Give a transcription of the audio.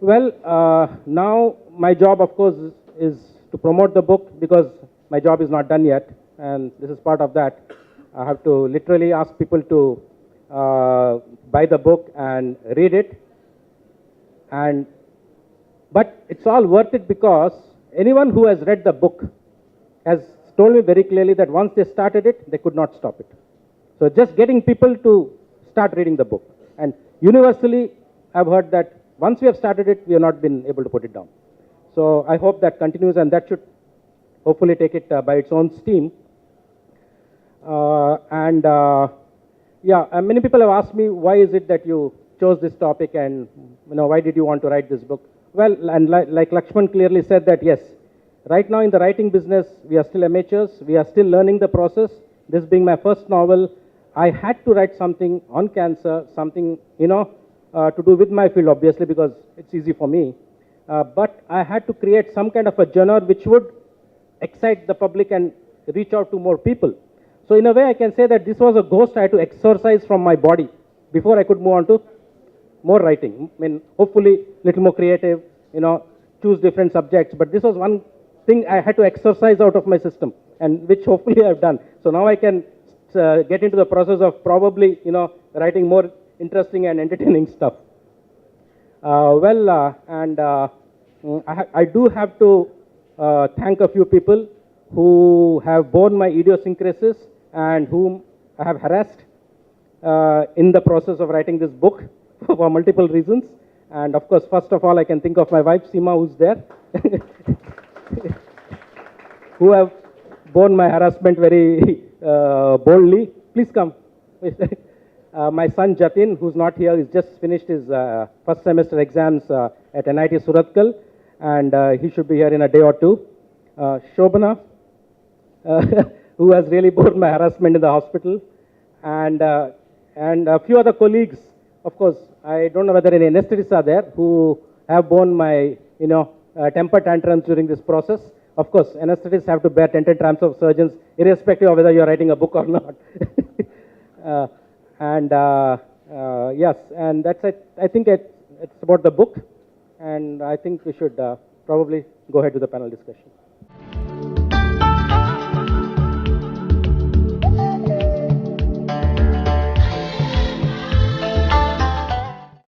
Well, now my job, of course, is to promote the book because my job is not done yet, and this is part of that. I have to literally ask people to buy the book and read it, and but it's all worth it because anyone who has read the book has told me very clearly that once they started it, they could not stop it. So just getting people to start reading the book, and universally, I've heard that once we have started it, we have not been able to put it down. So I hope that continues, and that should hopefully take it by its own steam. Many people have asked me, why is it that you chose this topic, and why did you want to write this book? Well, and like Lakshman clearly said that yes, right now in the writing business, we are still amateurs. We are still learning the process. This being my first novel, I had to write something on cancer, something to do with my field, obviously, because it's easy for me. But I had to create some kind of a genre which would excite the public and reach out to more people. So in a way, I can say that this was a ghost I had to exorcise from my body before I could move on to more writing. I mean, hopefully, a little more creative, choose different subjects. But this was one thing I had to exorcise out of my system, and which hopefully I've done. So now I can get into the process of probably, writing more interesting and entertaining stuff. I do have to thank a few people who have borne my idiosyncrasies and whom I have harassed in the process of writing this book for multiple reasons. And of course, first of all, I can think of my wife, Seema, who's there, who have borne my harassment very boldly. Please come. My son Jatin, who's not here, he's just finished his first semester exams at NIT Surathkal, and he should be here in a day or two. Shobana, who has really borne my harassment in the hospital, and a few other colleagues. Of course, I don't know whether any anesthetists are there who have borne my temper tantrums during this process. Of course, anesthetists have to bear temper tantrums of surgeons, irrespective of whether you're writing a book or not. Yes, and that's it. I think it's about the book, and I think we should probably go ahead to the panel discussion.